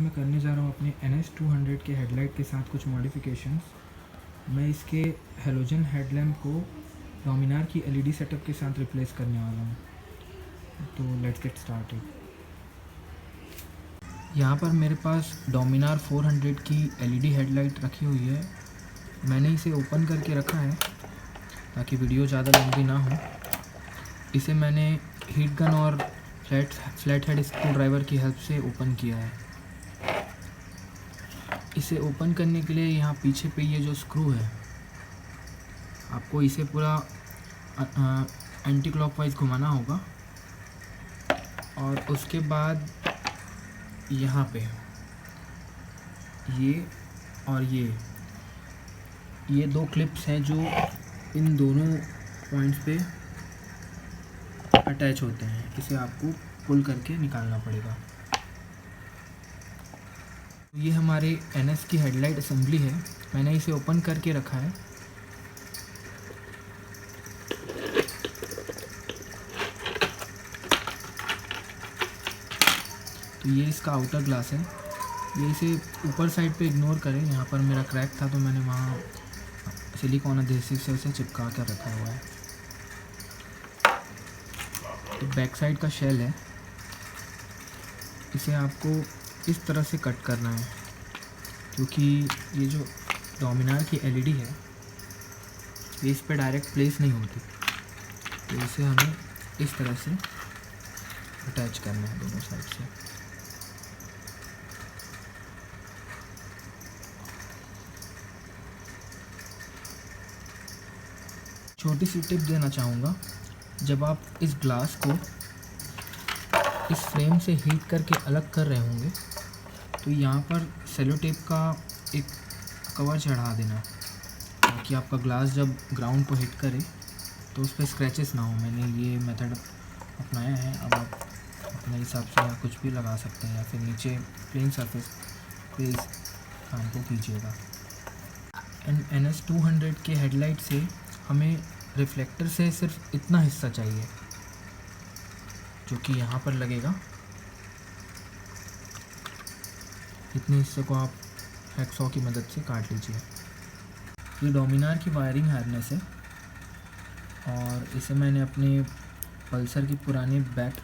मैं करने जा रहा हूँ अपने NS200 के हेडलाइट के साथ कुछ मॉडिफिकेशंस। मैं इसके हेलोजन हेडलैम्प को डोमिनार की LED सेटअप के साथ रिप्लेस करने वाला हूँ। तो लेट्स गेट स्टार्टेड। यहाँ पर मेरे पास डोमिनार 400 की LED हेडलाइट रखी हुई है। मैंने इसे ओपन करके रखा है ताकि वीडियो ज़्यादा लंबी ना हो। इसे मैंने हीट गन और फ्लैट हेड स्क्रू ड्राइवर की हेल्प से ओपन किया है। इसे ओपन करने के लिए यहाँ पीछे पे ये जो स्क्रू है, आपको इसे पूरा एंटी क्लॉकवाइज घुमाना होगा और उसके बाद यहाँ पे ये और ये दो क्लिप्स हैं जो इन दोनों पॉइंट्स पे अटैच होते हैं। इसे आपको पुल करके निकालना पड़ेगा। ये हमारे NS की हेडलाइट असेंबली है। मैंने इसे ओपन करके रखा है। तो ये इसका आउटर ग्लास है। ये इसे ऊपर साइड पे इग्नोर करें। यहाँ पर मेरा क्रैक था तो मैंने वहाँ सिलिकॉन अधेसिव से उसे चिपका कर रखा हुआ है। तो बैक साइड का शेल है, इसे आपको इस तरह से कट करना है क्योंकि ये जो डोमिनार की LED है ये इस पर डायरेक्ट प्लेस नहीं होती। तो इसे हमें इस तरह से अटैच करना है दोनों साइड से। छोटी सी टिप देना चाहूँगा, जब आप इस ग्लास को इस फ्रेम से हीट करके अलग कर रहे होंगे तो यहाँ पर सेलो टेप का एक कवर चढ़ा देना ताकि आपका ग्लास जब ग्राउंड को हिट करे तो उस पर स्क्रैचेस ना हो। मैंने ये मेथड अपनाया है। अब आप अपने हिसाब से या कुछ भी लगा सकते हैं या फिर नीचे प्लेन सरफेस पे इस काम को कीजिएगा। NS200 के हेडलाइट से हमें रिफ्लेक्टर से सिर्फ इतना हिस्सा चाहिए जो कि यहाँ पर लगेगा। इतने हिस्से को आप हैक्सॉ की मदद से काट लीजिए। ये डोमिनार की वायरिंग हार्नेस है और इसे मैंने अपने पल्सर की पुराने बैक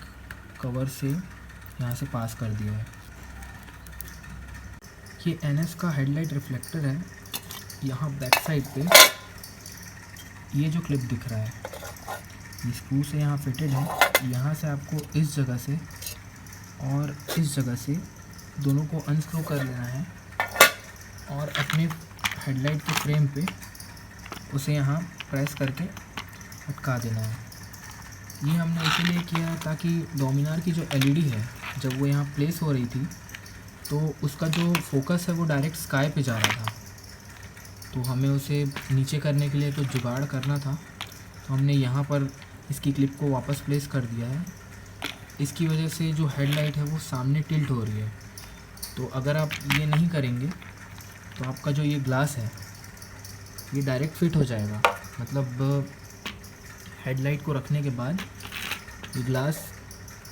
कवर से यहाँ से पास कर दिया है। ये NS का हेडलाइट रिफ्लेक्टर है। यहाँ बैक साइड पे ये जो क्लिप दिख रहा है ये स्क्रू से यहाँ फिटेड है। यहाँ से आपको इस जगह से और इस जगह से दोनों को अनस्क्रू कर लेना है और अपने हेडलाइट के फ्रेम पे उसे यहाँ प्रेस करके अटका देना है। ये हमने इसीलिए किया है ताकि डोमिनार की जो LED है जब वो यहाँ प्लेस हो रही थी तो उसका जो फोकस है वो डायरेक्ट स्काई पे जा रहा था। तो हमें उसे नीचे करने के लिए कुछ जुगाड़ करना था, तो हमने यहाँ पर इसकी क्लिप को वापस प्लेस कर दिया है। इसकी वजह से जो हेडलाइट है वो सामने टिल्ट हो रही है। तो अगर आप ये नहीं करेंगे तो आपका जो ये ग्लास है ये डायरेक्ट फिट हो जाएगा। मतलब हेडलाइट को रखने के बाद ये ग्लास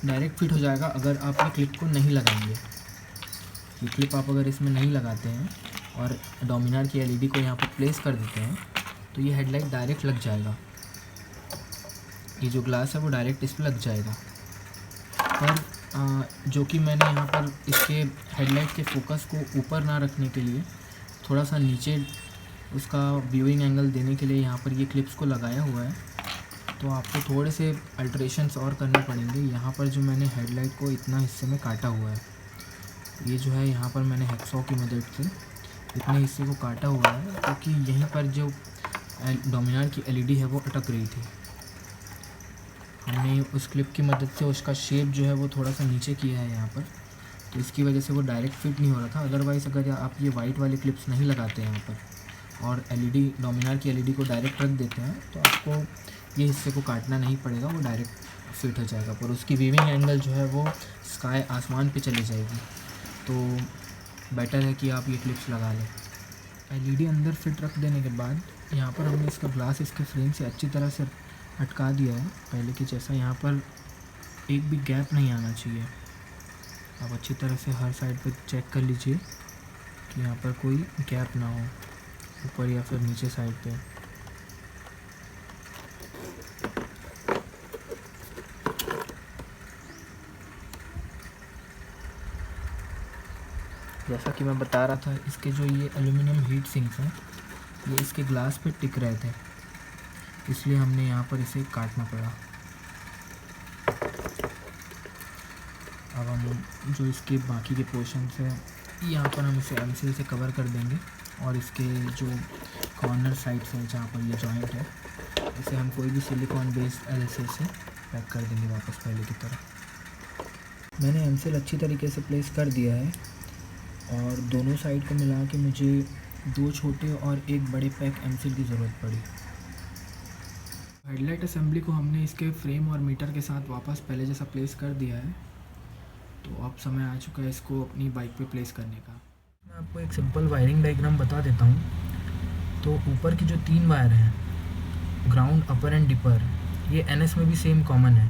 डायरेक्ट फिट हो जाएगा अगर आप ये क्लिप को नहीं लगाएंगे। ये क्लिप आप अगर इसमें नहीं लगाते हैं और डोमिनार की LED को यहाँ पर प्लेस कर देते हैं तो ये हेडलाइट डायरेक्ट लग जाएगा। ये जो ग्लास है वो डायरेक्ट इस पर लग जाएगा। पर जो कि मैंने यहाँ पर इसके हेडलाइट के फोकस को ऊपर ना रखने के लिए थोड़ा सा नीचे उसका व्यूइंग एंगल देने के लिए यहाँ पर ये क्लिप्स को लगाया हुआ है। तो आपको थोड़े से अल्ट्रेशंस और करने पड़ेंगे। यहाँ पर जो मैंने हेडलाइट को इतना हिस्से में काटा हुआ है, ये जो है यहाँ पर मैंने हैक्सॉ की मदद से इतने हिस्से को काटा हुआ है क्योंकि यहीं पर जो डोमिनार की LED है वो अटक रही थी। हमने उस क्लिप की मदद से उसका शेप जो है वो थोड़ा सा नीचे किया है यहाँ पर, तो इसकी वजह से वो डायरेक्ट फिट नहीं हो रहा था। अदरवाइज़ अगर आप ये वाइट वाले क्लिप्स नहीं लगाते हैं यहाँ पर और डोमिनार की LED को डायरेक्ट रख देते हैं तो आपको ये हिस्से को काटना नहीं पड़ेगा, वो डायरेक्ट फिट हो जाएगा। पर उसकी वीविंग एंगल जो है वो स्काई आसमान पे चली जाएगी। तो बेटर है कि आप ये क्लिप्स लगा लें। LED अंदर फिट रख देने के बाद यहाँ पर हमने इसका ग्लास इसके फ्रेम से अच्छी तरह से अटका दिया है। पहले की जैसा यहाँ पर एक भी गैप नहीं आना चाहिए। आप अच्छी तरह से हर साइड पे चेक कर लीजिए कि यहाँ पर कोई गैप ना हो ऊपर या फिर नीचे साइड पे। जैसा कि मैं बता रहा था, इसके जो ये एल्युमिनियम हीट सिंक्स हैं ये इसके ग्लास पे टिक रहे थे, इसलिए हमने यहाँ पर इसे काटना पड़ा। अब हम जो इसके बाकी के पोर्शंस हैं यहाँ पर हम इसे एमसील से कवर कर देंगे और इसके जो कॉर्नर साइड्स हैं जहाँ पर ये जॉइंट है इसे हम कोई भी सिलिकॉन बेस्ड एडहेसिव से पैक कर देंगे वापस पहले की तरह। मैंने एमसील अच्छी तरीके से प्लेस कर दिया है और दोनों साइड को मिला के मुझे 2 छोटे और 1 बड़े पैक एमसील की ज़रूरत पड़ी। हेडलाइट असेंबली को हमने इसके फ्रेम और मीटर के साथ वापस पहले जैसा प्लेस कर दिया है, तो अब समय आ चुका है इसको अपनी बाइक पे प्लेस करने का। मैं आपको एक सिंपल वायरिंग डायग्राम बता देता हूँ। तो ऊपर की जो 3 वायर हैं, ग्राउंड, अपर एंड डिपर, ये एनएस में भी सेम कॉमन है।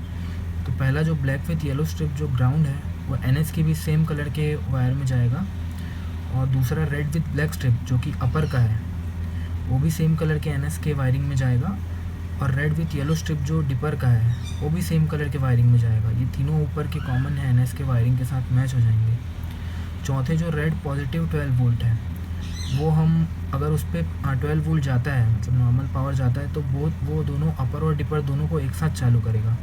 तो पहला जो ब्लैक विथ येलो स्ट्रिप जो ग्राउंड है वो एनएस के भी सेम कलर के वायर में जाएगा, और दूसरा रेड विथ ब्लैक स्ट्रिप जो कि अपर का है वो भी सेम कलर के एनएस के वायरिंग में जाएगा, और रेड विथ येलो स्ट्रिप जो डिपर का है वो भी सेम कलर के वायरिंग में जाएगा। ये तीनों ऊपर के कॉमन है, एनएस के वायरिंग के साथ मैच हो जाएंगे। चौथे जो रेड पॉजिटिव 12 वोल्ट है वो हम अगर उस पर 12 वोल्ट जाता है, मतलब नॉर्मल पावर जाता है, तो वो दोनों अपर और डिपर दोनों को एक साथ चालू करेगा।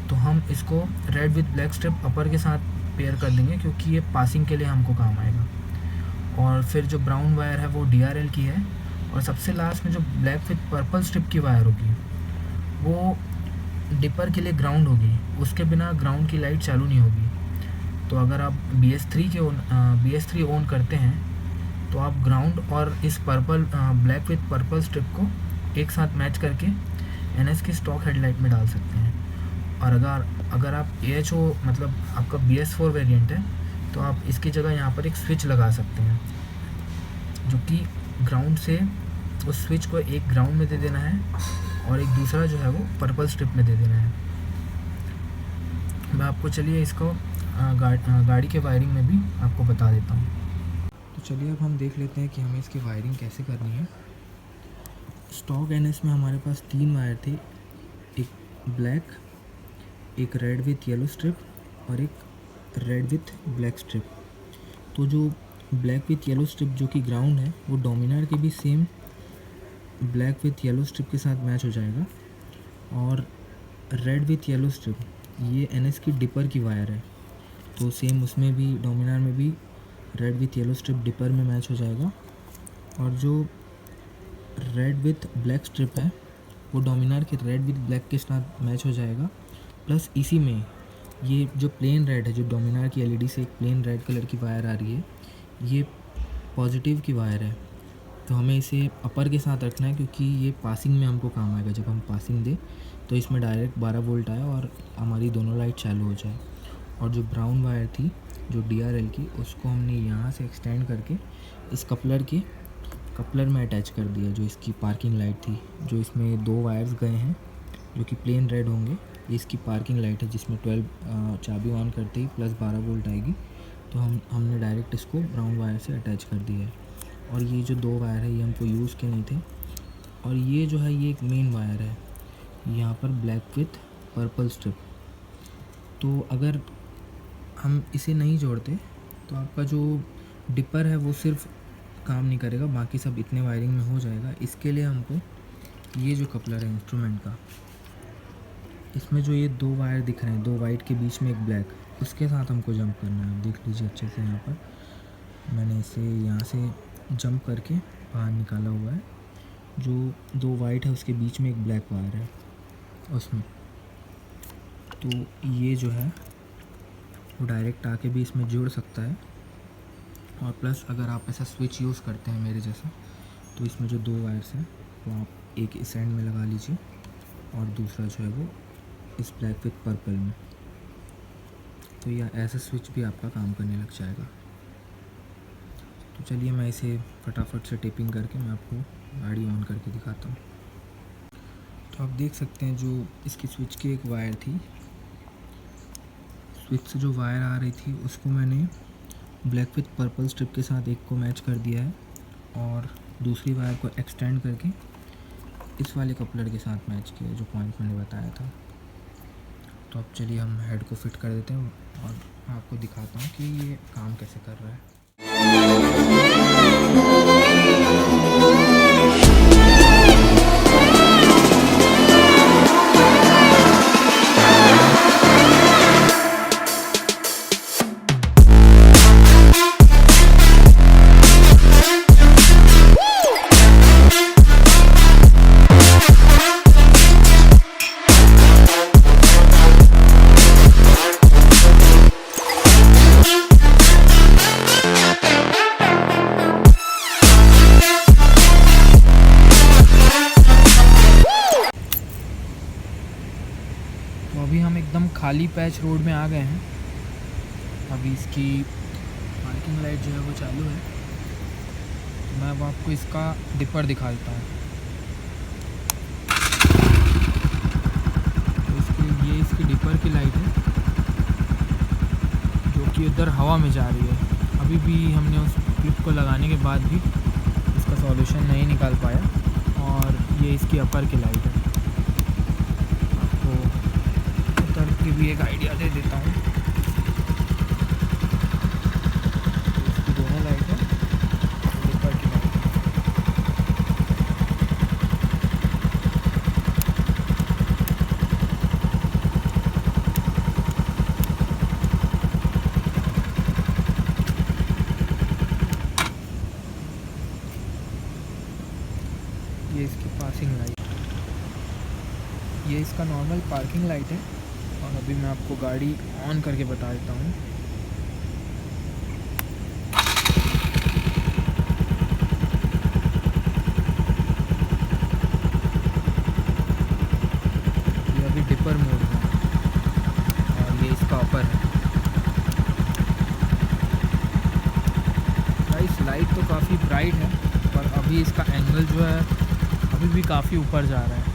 तो हम इसको रेड विथ ब्लैक स्ट्रिप अपर के साथ पेयर कर देंगे क्योंकि ये पासिंग के लिए हमको काम आएगा। और फिर जो ब्राउन वायर है वो DRL की है, और सबसे लास्ट में जो ब्लैक विथ पर्पल स्ट्रिप की वायर होगी वो डिपर के लिए ग्राउंड होगी, उसके बिना ग्राउंड की लाइट चालू नहीं होगी। तो अगर आप BS3 ऑन करते हैं तो आप ग्राउंड और इस ब्लैक विथ पर्पल स्ट्रिप को एक साथ मैच करके NS की स्टॉक हेडलाइट में डाल सकते हैं। और अगर आप AHO मतलब आपका BS4 वेरिएंट है तो आप इसकी जगह यहाँ पर एक स्विच लगा सकते हैं, जो कि ग्राउंड से उस स्विच को एक ग्राउंड में दे देना है और एक दूसरा जो है वो पर्पल स्ट्रिप में दे देना है। मैं आपको चलिए इसको गाड़ी के वायरिंग में भी आपको बता देता हूँ। तो चलिए अब हम देख लेते हैं कि हमें इसकी वायरिंग कैसे करनी है। स्टॉक NS में हमारे पास 3 वायर थे, एक ब्लैक, एक रेड विथ येलो स्ट्रिप और एक रेड विथ ब्लैक स्ट्रिप। तो जो ब्लैक विथ येलो स्ट्रिप जो कि ग्राउंड है वो डोमिनार के भी same black with yellow strip के साथ मैच हो जाएगा, और रेड विथ येलो स्ट्रिप ये NS की डिपर की वायर है, तो सेम उसमें भी डोमिनार में भी red with yellow strip dipper में मैच हो जाएगा। और जो रेड विथ ब्लैक स्ट्रिप है वो डोमिनार के रेड विथ ब्लैक के साथ मैच हो जाएगा, प्लस इसी में ये जो प्लेन रेड है, जो डोमिनार की LED से एक प्लेन रेड कलर की वायर आ रही है, ये पॉजिटिव की वायर है। तो हमें इसे अपर के साथ रखना है क्योंकि ये पासिंग में हमको काम आएगा। जब हम पासिंग दें तो इसमें डायरेक्ट 12 वोल्ट आए और हमारी दोनों लाइट चालू हो जाए। और जो ब्राउन वायर थी जो DRL की, उसको हमने यहाँ से एक्सटेंड करके इस कपलर में अटैच कर दिया, जो इसकी पार्किंग लाइट थी। जो इसमें 2 वायर्स गए हैं जो कि प्लेन रेड होंगे, ये इसकी पार्किंग लाइट है जिसमें 12 चाबी ऑन करते ही प्लस 12 वोल्ट आएगी। तो हमने डायरेक्ट इसको ब्राउन वायर से अटैच कर दिया है। और ये जो 2 वायर है ये हमको यूज़ के नहीं थे, और ये जो है ये एक मेन वायर है यहाँ पर ब्लैक विथ पर्पल स्ट्रिप। तो अगर हम इसे नहीं जोड़ते तो आपका जो डिपर है वो सिर्फ काम नहीं करेगा, बाकी सब इतने वायरिंग में हो जाएगा। इसके लिए हमको ये जो कपलर है इंस्ट्रूमेंट का, इसमें जो ये 2 वायर दिख रहे हैं, 2 वाइट के बीच में एक ब्लैक, उसके साथ हमको जंप करना है। देख लीजिए अच्छे से, यहाँ पर मैंने इसे यहाँ से जंप करके बाहर निकाला हुआ है। जो 2 वाइट है उसके बीच में एक ब्लैक वायर है उसमें, तो ये जो है वो डायरेक्ट आके भी इसमें जुड़ सकता है। और प्लस अगर आप ऐसा स्विच यूज़ करते हैं मेरे जैसा, तो इसमें जो 2 वायर्स हैं वो आप एक इस एंड में लगा लीजिए और दूसरा जो है वो इस ब्लैक विथ पर्पल में, तो यह ऐसा स्विच भी आपका काम करने लग जाएगा। तो चलिए मैं इसे फटाफट से टेपिंग करके मैं आपको गाड़ी ऑन करके दिखाता हूँ। तो आप देख सकते हैं जो इसकी स्विच की एक वायर थी, स्विच से जो वायर आ रही थी उसको मैंने ब्लैक विथ पर्पल स्ट्रिप के साथ एक को मैच कर दिया है और दूसरी वायर को एक्सटेंड करके इस वाले कपलर के साथ मैच किया जो पॉइंट मैंने बताया था। तो अब चलिए हम हेड को फिट कर देते हैं और आपको दिखाता हूँ कि ये काम कैसे कर रहा है। तो अभी हम एकदम खाली पैच रोड में आ गए हैं। अभी इसकी पार्किंग लाइट जो है वो चालू है। तो मैं अब आपको इसका डिपर दिखा देता हूँ। तो ये इसकी डिपर की लाइट है जो कि उधर हवा में जा रही है। अभी भी हमने उस क्लिप को लगाने के बाद भी इसका सॉल्यूशन नहीं निकाल पाया। और ये इसकी अपर की लाइट है। की भी एक आइडिया दे देता हूँ। इसकी दोनों लाइट है, ऊपर की लाइट है। ये इसकी पासिंग लाइट, ये इसका नॉर्मल पार्किंग लाइट है। और अभी मैं आपको गाड़ी ऑन करके बता देता हूँ। ये अभी डिपर मोड है और ये इसका अपर है। गाइस लाइट तो काफ़ी ब्राइट है पर अभी इसका एंगल जो है अभी भी काफ़ी ऊपर जा रहा है।